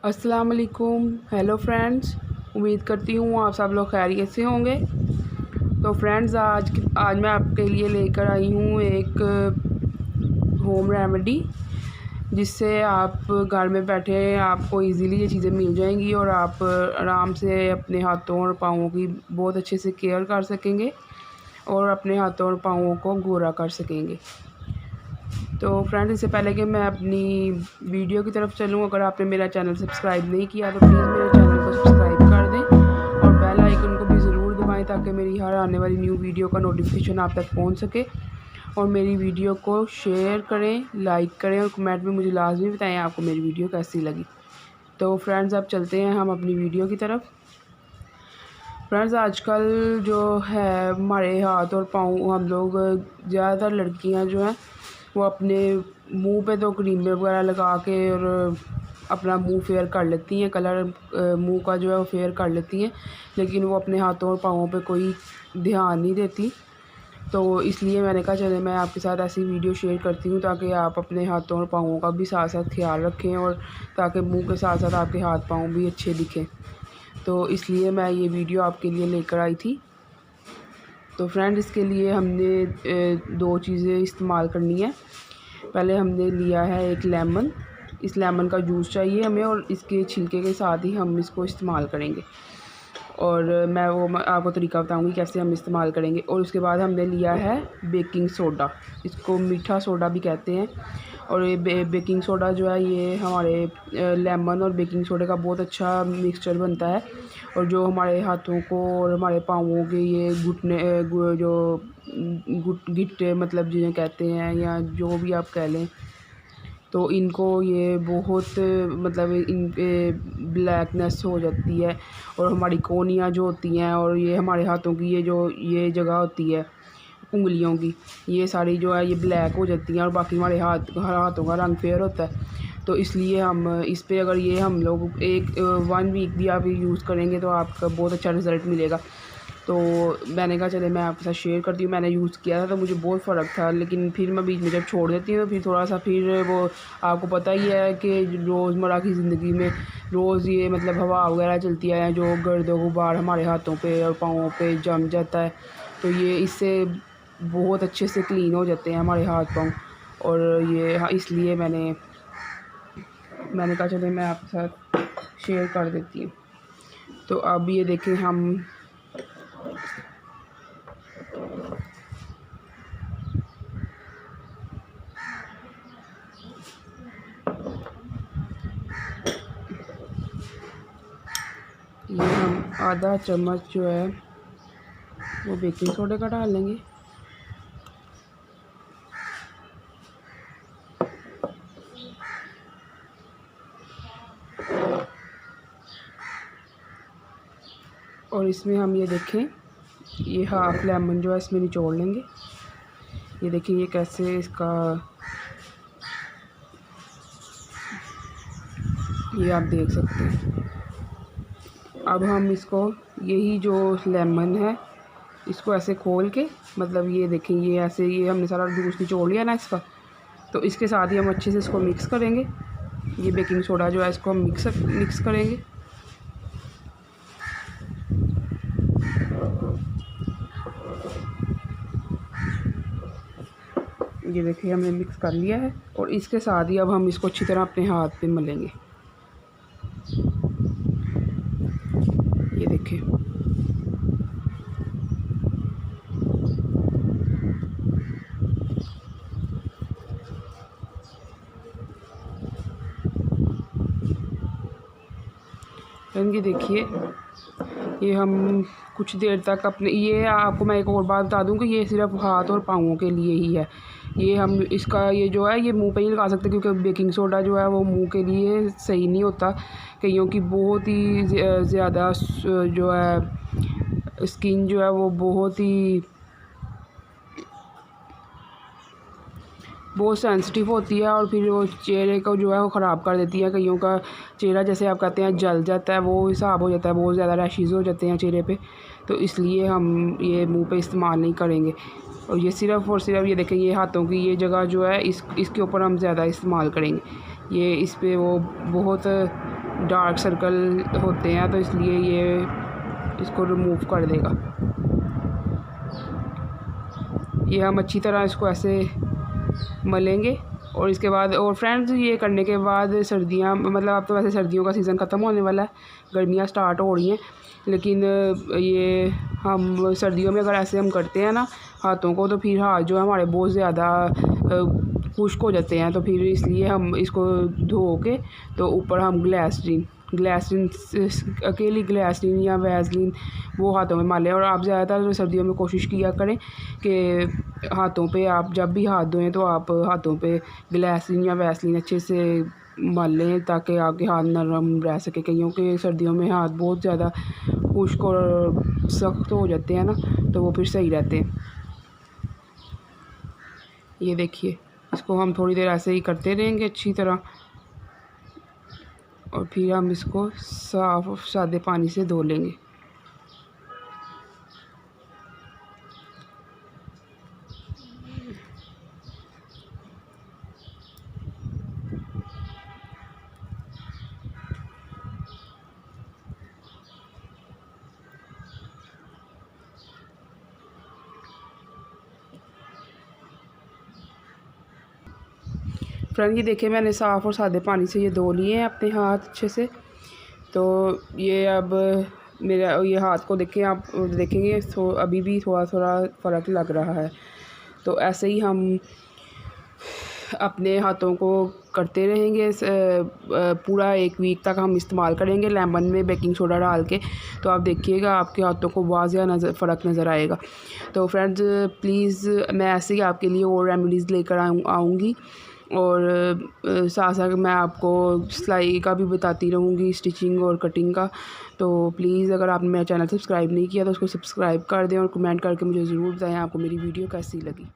अस्सलाम वालेकुम। Hello friends, उम्मीद करती हूँ आप सब लोग खैरियत से होंगे। तो फ्रेंड्स आज मैं आपके लिए लेकर आई हूँ एक होम रेमेडी, जिससे आप घर में बैठे आपको इजीली ये चीज़ें मिल जाएंगी और आप आराम से अपने हाथों और पाँवों की बहुत अच्छे से केयर कर सकेंगे और अपने हाथों और पाँवों को गोरा कर सकेंगे। तो फ्रेंड्स, इससे पहले कि मैं अपनी वीडियो की तरफ चलूँ, अगर आपने मेरा चैनल सब्सक्राइब नहीं किया तो प्लीज़ मेरे चैनल को सब्सक्राइब कर दें और बेल आइकन को भी ज़रूर दबाएं ताकि मेरी हर आने वाली न्यू वीडियो का नोटिफिकेशन आप तक पहुंच सके। और मेरी वीडियो को शेयर करें, लाइक करें और कमेंट में मुझे लाजमी बताएं आपको मेरी वीडियो कैसी लगी। तो फ्रेंड्स, अब चलते हैं हम अपनी वीडियो की तरफ। फ्रेंड्स, आजकल जो है हमारे हाथ और पाँव, हम लोग ज़्यादातर लड़कियां जो हैं वो अपने मुंह पे तो क्रीम वगैरह लगा के और अपना मुंह फेयर कर लेती हैं, कलर मुंह का जो है वो फेयर कर लेती हैं, लेकिन वो अपने हाथों और पाँवों पे कोई ध्यान नहीं देती। तो इसलिए मैंने कहा चले मैं आपके साथ ऐसी वीडियो शेयर करती हूँ ताकि आप अपने हाथों और पाँवों का भी साथ साथ ख्याल रखें और ताकि मुंह के साथ साथ आपके हाथ पाँव भी अच्छे दिखें। तो इसलिए मैं ये वीडियो आपके लिए लेकर आई थी। तो फ्रेंड, इसके लिए हमने दो चीज़ें इस्तेमाल करनी है। पहले हमने लिया है एक लेमन। इस लेमन का जूस चाहिए हमें और इसके छिलके के साथ ही हम इसको इस्तेमाल करेंगे और मैं आपको तरीका बताऊंगी कैसे हम इस्तेमाल करेंगे। और उसके बाद हमने लिया है बेकिंग सोडा, इसको मीठा सोडा भी कहते हैं। और ये बेकिंग सोडा जो है ये हमारे लेमन और बेकिंग सोडे का बहुत अच्छा मिक्सचर बनता है और जो हमारे हाथों को और हमारे पाँवों के ये घुटने जो गिट्टे मतलब जिन्हें कहते हैं या जो भी आप कह लें, तो इनको ये बहुत मतलब इन पे ब्लैकनेस हो जाती है और हमारी कोहनियाँ जो होती हैं और ये हमारे हाथों की ये जगह होती है उंगलियों की, ये सारी जो है ये ब्लैक हो जाती हैं और बाकी हमारे हाथों का रंग फेयर होता है। तो इसलिए हम इस पे अगर ये हम लोग 1 वीक भी आप यूज़ करेंगे तो आपका बहुत अच्छा रिज़ल्ट मिलेगा। तो मैंने कहा चले मैं आपके साथ शेयर करती हूँ। मैंने यूज़ किया था तो मुझे बहुत फ़र्क था, लेकिन फिर मैं बीच में जब छोड़ देती हूँ तो फिर थोड़ा सा फिर वो आपको पता ही है कि रोज़मर्रा की ज़िंदगी में रोज़ ये मतलब हवा वगैरह चलती है जो गर्द गुबार हमारे हाथों पे और पाँवों पे जम जाता है, तो ये इससे बहुत अच्छे से क्लीन हो जाते हैं हमारे हाथ पाँव। और ये इसलिए मैंने कहा चले मैं आपके साथ शेयर कर देती हूँ। तो अब ये देखें हम आधा चम्मच जो है वो बेकिंग सोडा का डाल लेंगे। और इसमें हम ये देखें ये हाफ लेमन जो है इसमें निचोड़ लेंगे। ये देखिए ये कैसे इसका ये आप देख सकते हैं। अब हम इसको यही जो लेमन है इसको ऐसे खोल के मतलब ये देखें ये ऐसे ये हमने सारा जूस निचोड़ लिया ना इसका, तो इसके साथ ही हम अच्छे से इसको मिक्स करेंगे। ये बेकिंग सोडा जो है इसको हम मिक्स करेंगे। ये देखिए हमने मिक्स कर लिया है और इसके साथ ही अब हम इसको अच्छी तरह अपने हाथ पे मलेंगे। ये देखिए ये देखिए ये हम कुछ देर तक अपने ये आपको मैं एक और बात बता दूं कि ये सिर्फ हाथ और पाँवों के लिए ही है। ये हम इसका ये जो है ये मुंह पे ही लगा सकते हैं क्योंकि बेकिंग सोडा जो है वो मुंह के लिए सही नहीं होता। कईयों की बहुत ही ज़्यादा जो है स्किन जो है वो बहुत सेंसिटिव होती है और फिर वो चेहरे को जो है वो ख़राब कर देती है। कईयों का चेहरा जैसे आप कहते हैं जल जाता है, वो हिसाब हो जाता है, बहुत ज़्यादा रैशेज़ हो जाते हैं चेहरे पे। तो इसलिए हम ये मुंह पे इस्तेमाल नहीं करेंगे और ये सिर्फ़ और सिर्फ ये देखें ये हाथों की ये जगह जो है इसके ऊपर हम ज़्यादा इस्तेमाल करेंगे। ये इस पे वो बहुत डार्क सर्कल होते हैं, तो इसलिए ये इसको रिमूव कर देगा। ये हम अच्छी तरह इसको ऐसे मलेंगे। और इसके बाद और फ्रेंड्स ये करने के बाद सर्दियाँ, मतलब अब तो वैसे सर्दियों का सीज़न ख़त्म होने वाला है, गर्मियाँ स्टार्ट हो रही हैं, लेकिन ये हम सर्दियों में अगर ऐसे हम करते हैं ना हाथों को, तो फिर हाथ जो है हमारे बहुत ज़्यादा खुश्क हो जाते हैं। तो फिर इसलिए हम इसको धो के तो ऊपर हम ग्लिसरीन अकेली ग्लिसरीन या वैसलीन वो हाथों में मालें। और आप ज़्यादातर सर्दियों में कोशिश किया करें कि हाथों पे आप जब भी हाथ धोएं तो आप हाथों पे ग्लिसरीन या वैसलीन अच्छे से मल लें, ताकि आपके हाथ नरम रह सके, क्योंकि सर्दियों में हाथ बहुत ज़्यादा खुश्क और सख्त हो जाते हैं ना, तो वो फिर सही रहते हैं। ये देखिए, इसको हम थोड़ी देर ऐसे ही करते रहेंगे अच्छी तरह, और फिर हम इसको साफ़ सादे पानी से धो लेंगे। फ्रेंड ये देखिए, मैंने साफ़ और सादे पानी से ये धो लिए हैं अपने हाथ अच्छे से। तो ये अब मेरा ये हाथ को देखें, आप देखेंगे तो अभी भी थोड़ा थोड़ा फ़र्क लग रहा है। तो ऐसे ही हम अपने हाथों को करते रहेंगे। पूरा 1 वीक तक हम इस्तेमाल करेंगे लेमन में बेकिंग सोडा डाल के। तो आप देखिएगा आपके हाथों को बहुत ज़्यादा फ़र्क नज़र आएगा। तो फ्रेंड्स प्लीज़ मैं ऐसे ही आपके लिए और रेमेडीज़ लेकर आऊँगी, और साथ साथ मैं आपको सिलाई का भी बताती रहूँगी, स्टिचिंग और कटिंग का। तो प्लीज़ अगर आपने मेरा चैनल सब्सक्राइब नहीं किया तो उसको सब्सक्राइब कर दें, और कमेंट करके मुझे ज़रूर बताएं आपको मेरी वीडियो कैसी लगी।